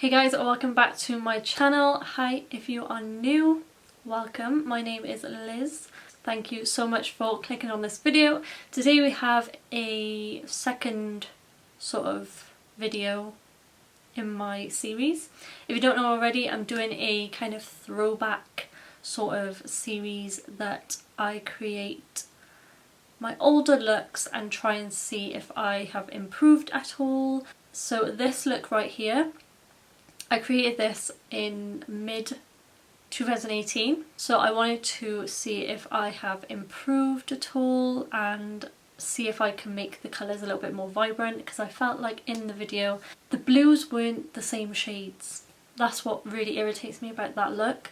Hey guys, welcome back to my channel. Hi, if you are new, welcome. My name is Liz. Thank you so much for clicking on this video. Today we have a second sort of video in my series. If you don't know already, I'm doing a kind of throwback sort of series that I create my older looks and try and see if I have improved at all. So this look right here, I created this in mid 2018, so I wanted to see if I have improved at all and see if I can make the colours a little bit more vibrant, because I felt like in the video the blues weren't the same shades. That's what really irritates me about that look.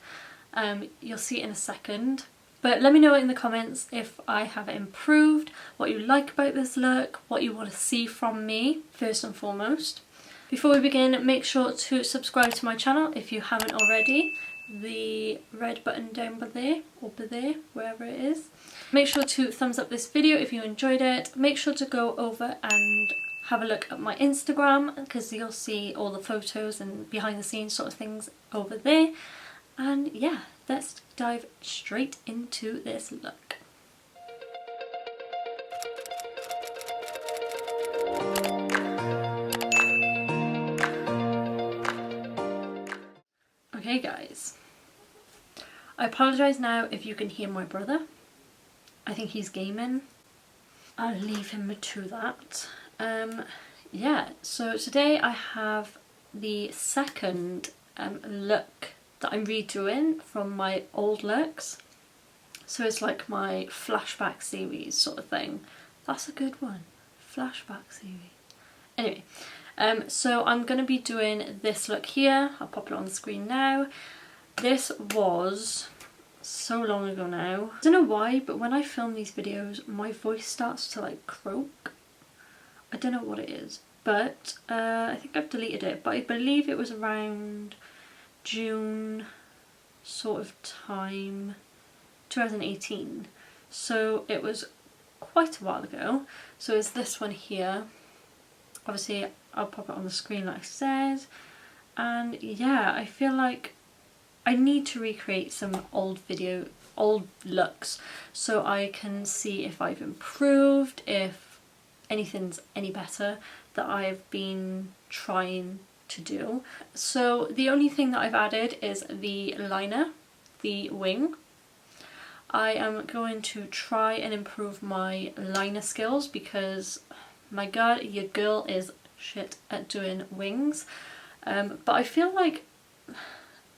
You'll see it in a second. But let me know in the comments if I have improved, what you like about this look, what you want to see from me first and foremost. Before we begin, make sure to subscribe to my channel if you haven't already. The red button down there, or there, wherever it is. Make sure to thumbs up this video if you enjoyed it. Make sure to go over and have a look at my Instagram, because you'll see all the photos and behind the scenes sort of things over there. And yeah, let's dive straight into this look. Okay guys, I apologise now if you can hear my brother. I think he's gaming. I'll leave him to that. Yeah, so today I have the second look that I'm redoing from my old looks. So it's like my flashback series sort of thing. That's a good one. Flashback series. Anyway. So I'm going to be doing this look here. I'll pop it on the screen now. This was so long ago now. I don't know why, but when I film these videos my voice starts to like croak. I don't know what it is, but I think I've deleted it, but I believe it was around June sort of time 2018. So it was quite a while ago. So it's this one here. Obviously I'll pop it on the screen like I said, and yeah, I feel like I need to recreate some old looks so I can see if I've improved, if anything's any better that I've been trying to do. So the only thing that I've added is the liner, the wing. I am going to try and improve my liner skills because my god, your girl is shit at doing wings. But I feel like,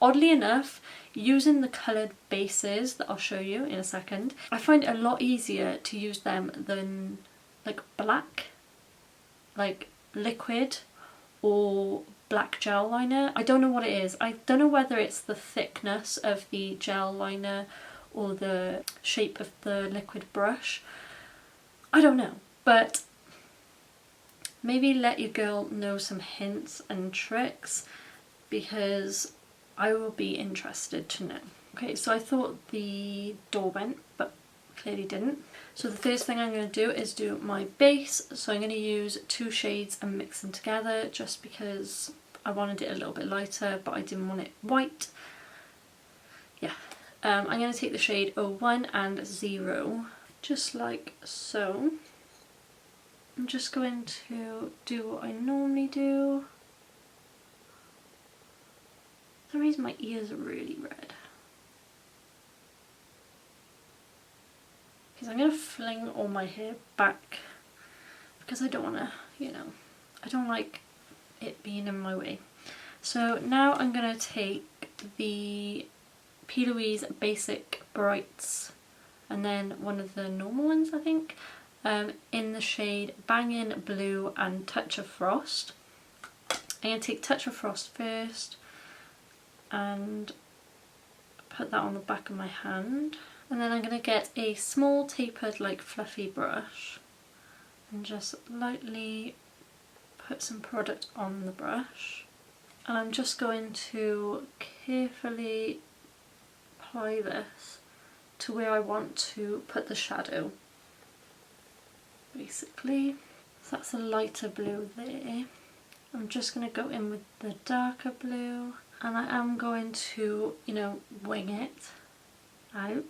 oddly enough, using the coloured bases that I'll show you in a second, I find it a lot easier to use them than like black, like liquid or black gel liner. I don't know what it is. I don't know whether it's the thickness of the gel liner or the shape of the liquid brush. I don't know, but maybe let your girl know some hints and tricks, because I will be interested to know. Okay, so I thought the door went, but clearly didn't. So the first thing I'm going to do is do my base. So I'm going to use two shades and mix them together just because I wanted it a little bit lighter, but I didn't want it white. Yeah, I'm going to take the shade 01 and 0, just like so. I'm just going to do what I normally do. For some reason my ears are really red. Because I'm going to fling all my hair back because I don't want to, you know, I don't like it being in my way. So now I'm going to take the P. Louise Basic Brights and then one of the normal ones, I think. In the shade Bangin' Blue and Touch of Frost. I'm going to take Touch of Frost first and put that on the back of my hand, and then I'm going to get a small tapered like fluffy brush and just lightly put some product on the brush, and I'm just going to carefully apply this to where I want to put the shadow. Basically, so that's a lighter blue there, I'm just going to go in with the darker blue, and I am going to, you know, wing it out.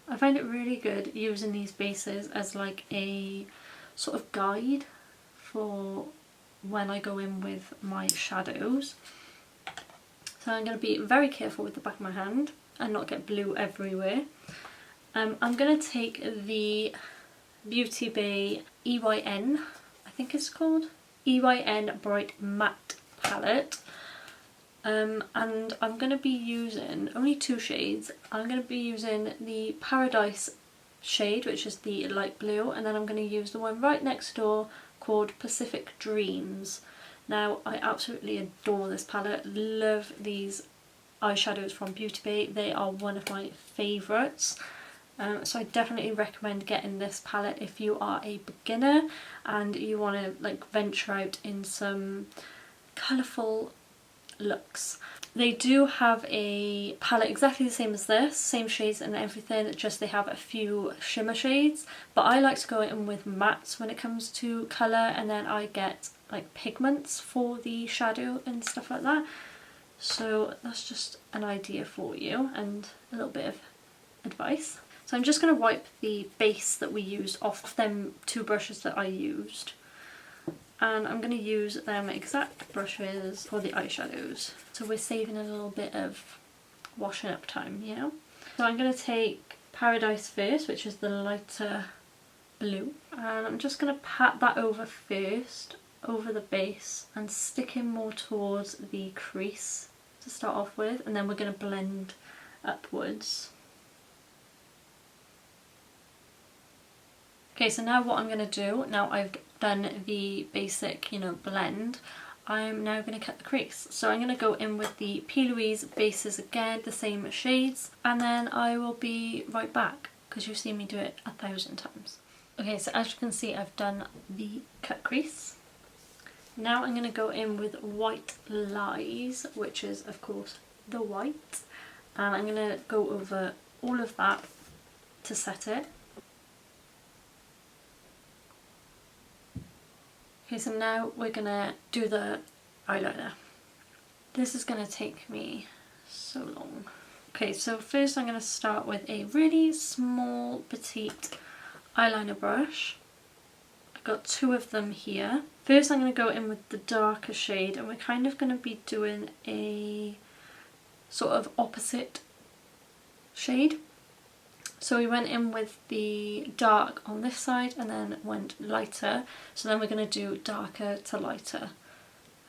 I find it really good using these bases as like a sort of guide for when I go in with my shadows. So I'm going to be very careful with the back of my hand and not get blue everywhere. I'm going to take the Beauty Bay EYN, I think it's called, EYN Bright Matte palette. And I'm going to be using only 2 shades. I'm going to be using the Paradise shade, which is the light blue, and then I'm going to use the one right next door called Pacific Dreams. Now, I absolutely adore this palette. Love these eyeshadows from Beauty Bay. They are one of my favourites. So I definitely recommend getting this palette if you are a beginner and you want to like venture out in some colourful looks. They do have a palette exactly the same as this, same shades and everything, just they have a few shimmer shades, but I like to go in with mattes when it comes to colour, and then I get like pigments for the shadow and stuff like that. So that's just an idea for you and a little bit of advice. So I'm just going to wipe the base that we used off them 2 brushes that I used. And I'm going to use them exact brushes for the eyeshadows. So we're saving a little bit of washing up time, you know? So I'm going to take Paradise first, which is the lighter blue. And I'm just going to pat that over first, over the base, and stick in more towards the crease to start off with. And then we're going to blend upwards. Okay, so now what I'm going to do, now I've done the basic, you know, blend, I'm now going to cut the crease. So I'm going to go in with the P. Louise bases again, the same shades, and then I will be right back because you've seen me do it 1,000 times. Okay, so as you can see, I've done the cut crease. Now I'm going to go in with White Lies, which is of course the white, and I'm going to go over all of that to set it. Okay, so now we're gonna do the eyeliner. This is gonna take me so long. Okay, so first I'm gonna start with a really small, petite eyeliner brush. I've got 2 of them here. First I'm gonna go in with the darker shade, and we're kind of gonna be doing a sort of opposite shade. So we went in with the dark on this side and then went lighter. So then we're going to do darker to lighter.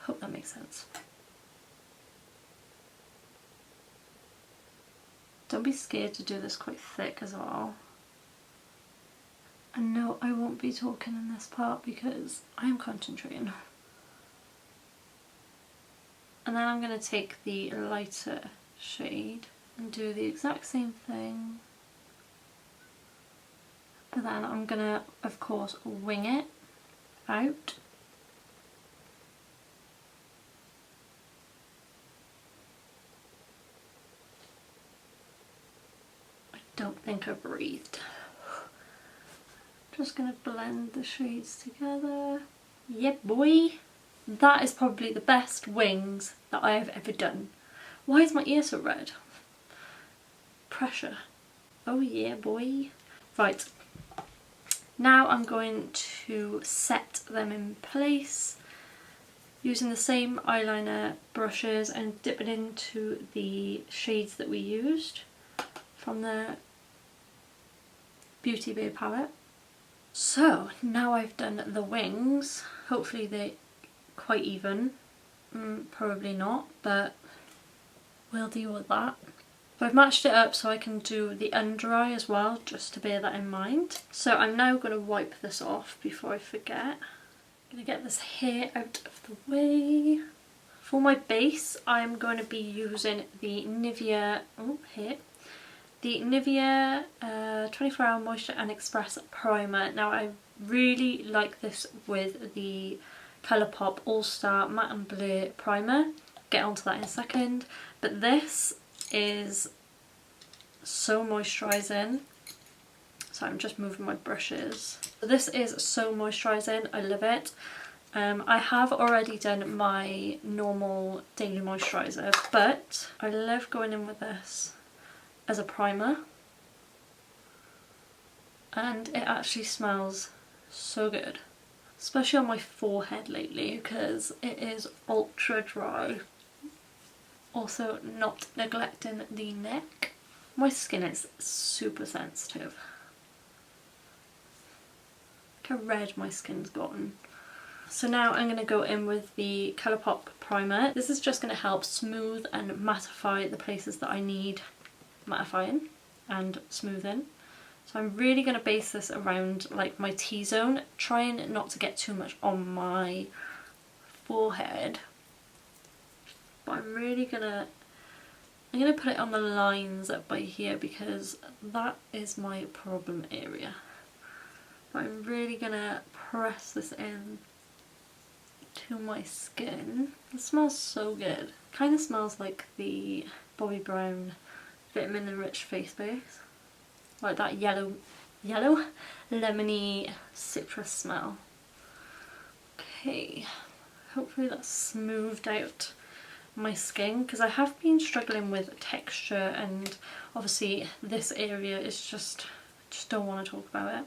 Hope that makes sense. Don't be scared to do this quite thick as well. And no, I won't be talking in this part because I am concentrating. And then I'm going to take the lighter shade and do the exact same thing. But then I'm going to, of course, wing it out. I don't think I breathed. Just going to blend the shades together. Yeah, boy! That is probably the best wings that I have ever done. Why is my ear so red? Pressure. Oh yeah, boy. Right. Now I'm going to set them in place using the same eyeliner brushes and dip it into the shades that we used from the Beauty Bay palette. So now I've done the wings, hopefully they're quite even, probably not, but we'll deal with that. I've matched it up so I can do the under eye as well, just to bear that in mind. So I'm now going to wipe this off before I forget. I'm going to get this hair out of the way. For my base, I'm going to be using the Nivea, the Nivea 24 Hour Moisture and Express Primer. Now I really like this with the Colourpop All Star Matte and Blur Primer. Get onto that in a second. But this is so moisturising. So I'm just moving my brushes. This is so moisturising, I love it. I have already done my normal daily moisturiser, but I love going in with this as a primer. And it actually smells so good. Especially on my forehead lately because it is ultra dry. Also not neglecting the neck. My skin is super sensitive. Look how red my skin's gotten. So now I'm going to go in with the Colourpop primer. This is just going to help smooth and mattify the places that I need mattifying and smoothing. So I'm really going to base this around like my T-zone, trying not to get too much on my forehead. But I'm gonna put it on the lines up by here because that is my problem area. But I'm really gonna press this in to my skin. It smells so good. Kind of smells like the Bobbi Brown Vitamin Enriched Face Base. Like that yellow lemony citrus smell. Okay, hopefully that's smoothed out my skin because I have been struggling with texture, and obviously this area is just don't want to talk about it.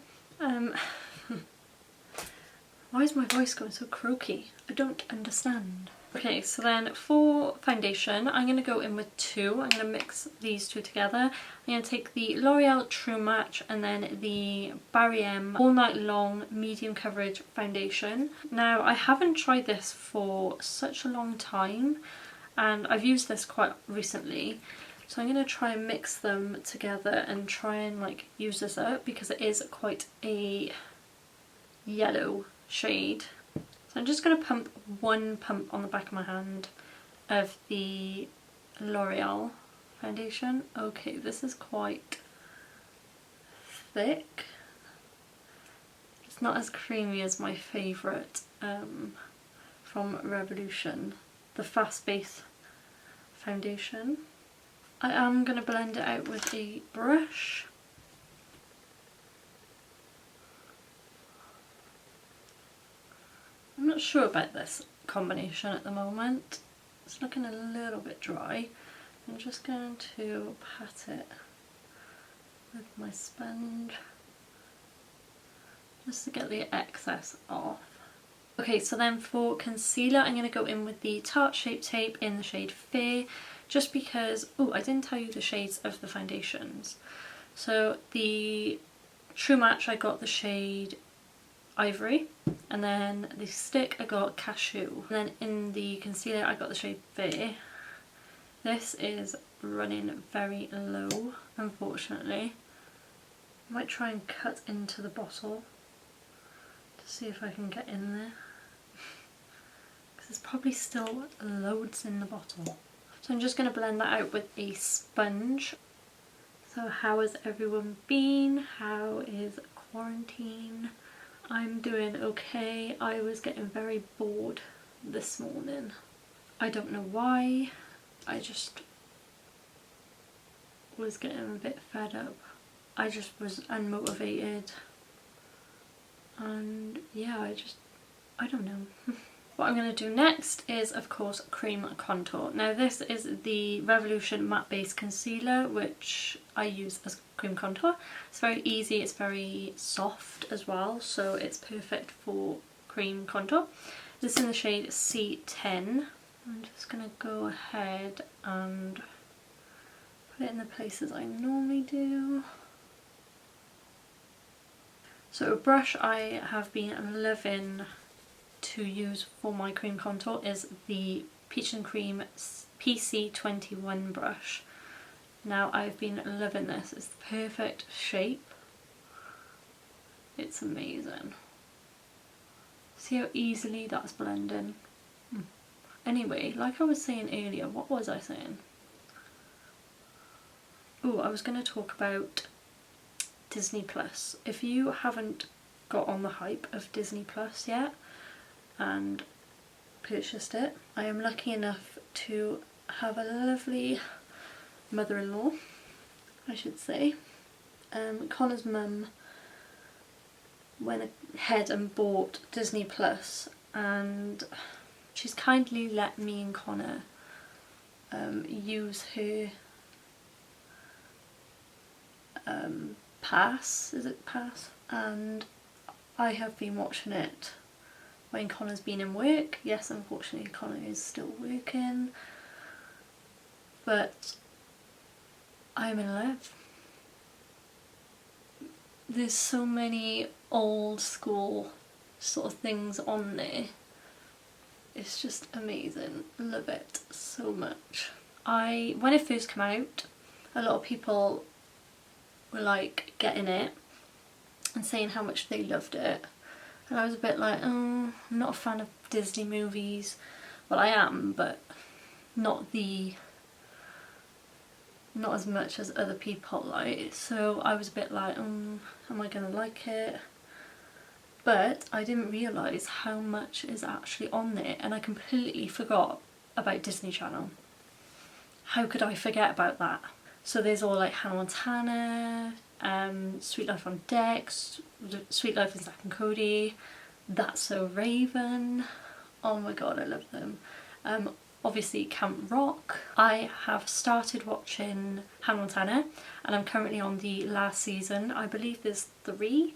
Why is my voice going so croaky? I don't understand. Okay, so then for foundation, I'm going to go in with two. I'm going to mix these two together. I'm going to take the L'Oreal True Match and then the Barry M All Night Long Medium Coverage Foundation. Now, I haven't tried this for such a long time, and I've used this quite recently. So I'm going to try and mix them together and try and like use this up because it is quite a yellow shade. So I'm just going to pump one pump on the back of my hand of the L'Oreal foundation. Okay, this is quite thick. It's not as creamy as my favourite from Revolution, the Fast Base foundation. I am going to blend it out with a brush. I'm not sure about this combination at the moment. It's looking a little bit dry. I'm just going to pat it with my sponge just to get the excess off. Okay, so then for concealer, I'm going to go in with the Tarte Shape Tape in the shade Fair, just because, oh, I didn't tell you the shades of the foundations. So the True Match, I got the shade Ivory, and then the stick I got Cashew, and then in the concealer I got the shade Fair. This is running very low, unfortunately. I might try and cut into the bottle to see if I can get in there, because there's probably still loads in the bottle. So I'm just going to blend that out with a sponge. So how has everyone been? How is quarantine? I'm doing okay. I was getting very bored this morning. I don't know why. I just was getting a bit fed up. I just was unmotivated. And yeah, I don't know. What I'm going to do next is, of course, cream contour. Now this is the Revolution Matte Base Concealer, which I use as cream contour. It's very easy, it's very soft as well, so it's perfect for cream contour. This is in the shade C10. I'm just going to go ahead and put it in the places I normally do. So a brush I have been loving to use for my cream contour is the Peach and Cream PC21 brush. Now I've been loving this, it's the perfect shape. It's amazing. See how easily that's blending? Anyway, like I was saying earlier, what was I saying? Oh, I was going to talk about Disney Plus. If you haven't got on the hype of Disney Plus yet and purchased it, I am lucky enough to have a lovely mother-in-law I should say. Connor's mum went ahead and bought Disney Plus, and she's kindly let me and Connor use her pass, is it pass? And I have been watching it when Connor's been in work. Yes, unfortunately Connor is still working, but I'm in love. There's so many old school sort of things on there. It's just amazing. Love it so much. When it first came out, a lot of people were like getting it and saying how much they loved it, and I was a bit like, oh, I'm not a fan of Disney movies. Well, I am, but not as much as other people like. So I was a bit like, am I gonna like it? But I didn't realise how much is actually on there, and I completely forgot about Disney Channel. How could I forget about that? So there's all like Hannah Montana, Sweet Life on Deck, Sweet Life in Zack and Cody, That's So Raven. Oh my god, I love them. Obviously Camp Rock. I have started watching Hannah Montana, and I'm currently on the last season. I believe there's 3,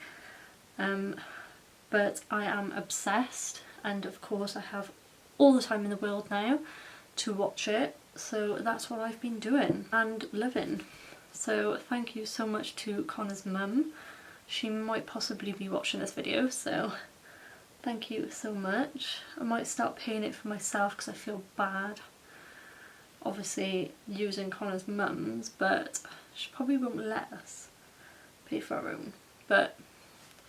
but I am obsessed, and of course I have all the time in the world now to watch it, so that's what I've been doing and loving. So thank you so much to Connor's mum. She might possibly be watching this video, so thank you so much. I might start paying it for myself because I feel bad obviously using Connor's mum's, but she probably won't let us pay for our own. But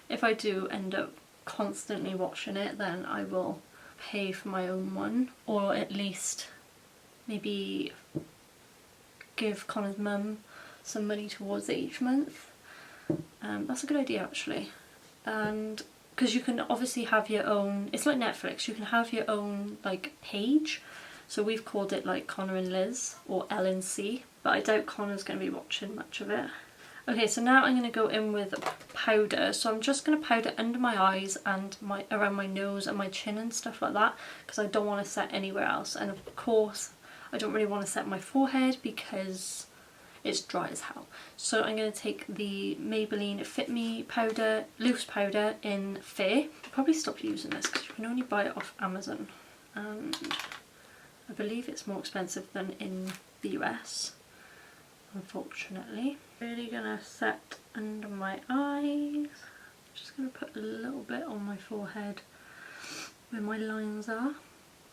if I do end up constantly watching it, then I will pay for my own one, or at least maybe give Connor's mum some money towards it each month. That's a good idea actually. And because you can obviously have your own, it's like Netflix, you can have your own like page. So we've called it like Connor and Liz, or LNC, but I doubt Connor's going to be watching much of it. Okay, so now I'm going to go in with powder. So I'm just going to powder under my eyes and around my nose and my chin and stuff like that, because I don't want to set anywhere else. And of course I don't really want to set my forehead because it's dry as hell. So I'm going to take the Maybelline Fit Me powder, loose powder in Fair. I'll probably stop using this because you can only buy it off Amazon, and I believe it's more expensive than in the US, unfortunately. Really gonna set under my eyes. Just gonna put a little bit on my forehead where my lines are.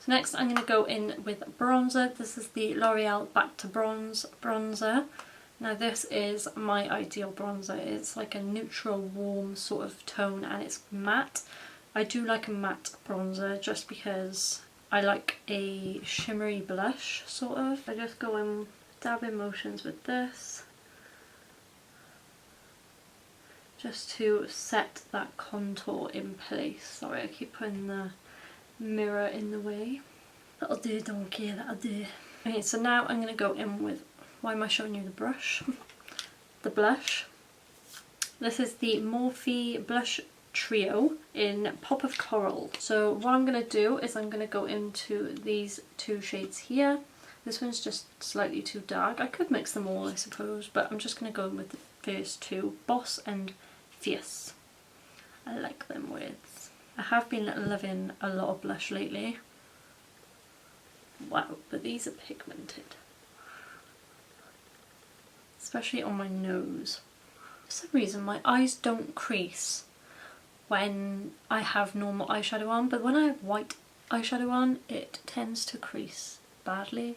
So next I'm going to go in with bronzer. This is the L'Oreal Back to Bronze bronzer. Now this is my ideal bronzer. It's like a neutral warm sort of tone, and it's matte. I do like a matte bronzer just because I like a shimmery blush sort of. I just go in dabbing motions with this just to set that contour in place. Sorry, I keep putting the mirror in the way. That'll do, don't care, that'll do. Okay, so now I'm going to go in with, why am I showing you the brush? The blush. This is the Morphe Blush Trio in Pop of Coral. So what I'm going to do is I'm going to go into these 2 shades here. This one's just slightly too dark. I could mix them all I suppose, but I'm just going to go in with the first 2, Boss and Fierce. I like them words. I have been loving a lot of blush lately. Wow, but these are pigmented. Especially on my nose. For some reason my eyes don't crease when I have normal eyeshadow on, but when I have white eyeshadow on it tends to crease badly.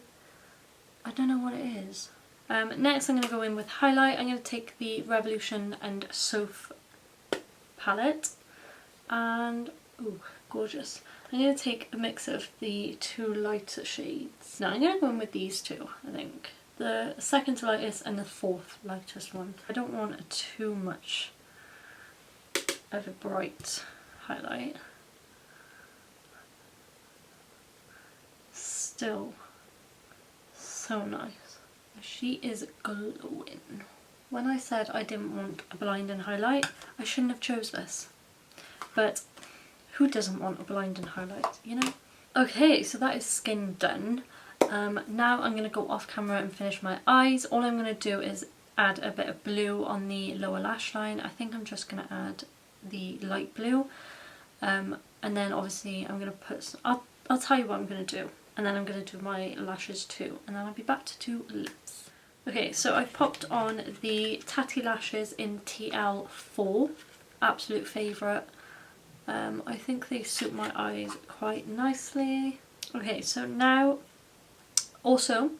I don't know what it is. Next I'm going to go in with highlight. I'm going to take the Revolution and Soph palette, and ooh, gorgeous. I'm going to take a mix of the 2 lighter shades. Now I'm going to go in with these 2, I think. The second lightest and the 4th lightest one. I don't want too much of a bright highlight. Still so nice. She is glowing. when I said I didn't want a blinding highlight, I shouldn't have chose this. But who doesn't want a blinding highlight, you know? Okay, so that is skin done. Now I'm going to go off camera and finish my eyes. All I'm going to do is add a bit of blue on the lower lash line. I think I'm just going to add the light blue. And then obviously I'm going to put, I'll tell you what I'm going to do. And then I'm going to do my lashes too. And then I'll be back to do lips. Okay, so I've popped on the Tatty Lashes in TL4. Absolute favourite. I think they suit my eyes quite nicely. Okay, so now also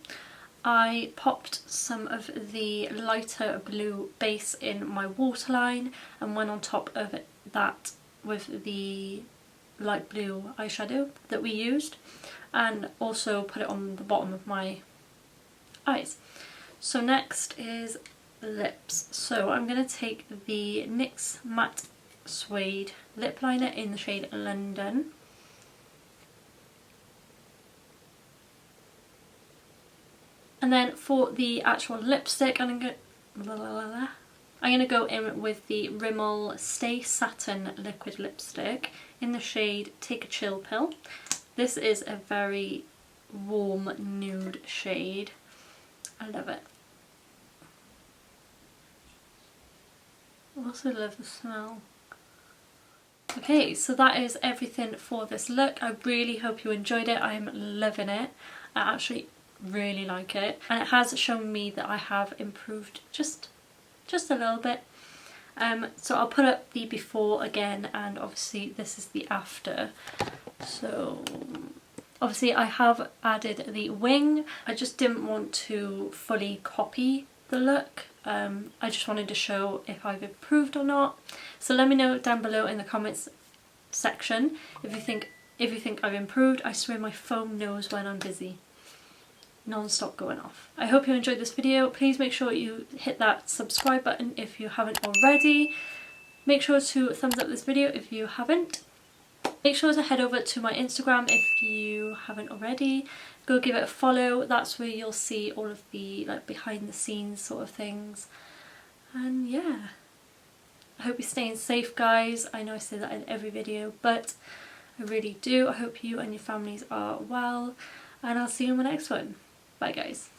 I popped some of the lighter blue base in my waterline and went on top of that with the light blue eyeshadow that we used, and also put it on the bottom of my eyes. So next is lips. So I'm going to take the NYX Matte Suede lip liner in the shade London. And then for the actual lipstick, I'm going to go in with the Rimmel Stay Satin liquid lipstick in the shade Take a Chill Pill. This is a very warm nude shade. I love it. I also love the smell. Okay, so that is everything for this look. I really hope you enjoyed it. I'm loving it. I actually really like it, and it has shown me that I have improved just a little bit. So I'll put up the before again, and obviously this is the after. So obviously I have added the wing. I just didn't want to fully copy the look. I just wanted to show if I've improved or not. So let me know down below in the comments section if you think I've improved. I swear my phone knows when I'm busy. Non-stop going off. I hope you enjoyed this video. Please make sure you hit that subscribe button if you haven't already. Make sure to thumbs up this video if you haven't. Make sure to head over to my Instagram if you haven't already. Go give it a follow. That's where you'll see all of the like behind the scenes sort of things. And yeah, I hope you're staying safe, guys. I know I say that in every video, but I really do. I hope you and your families are well, and I'll see you in my next one. Bye, guys.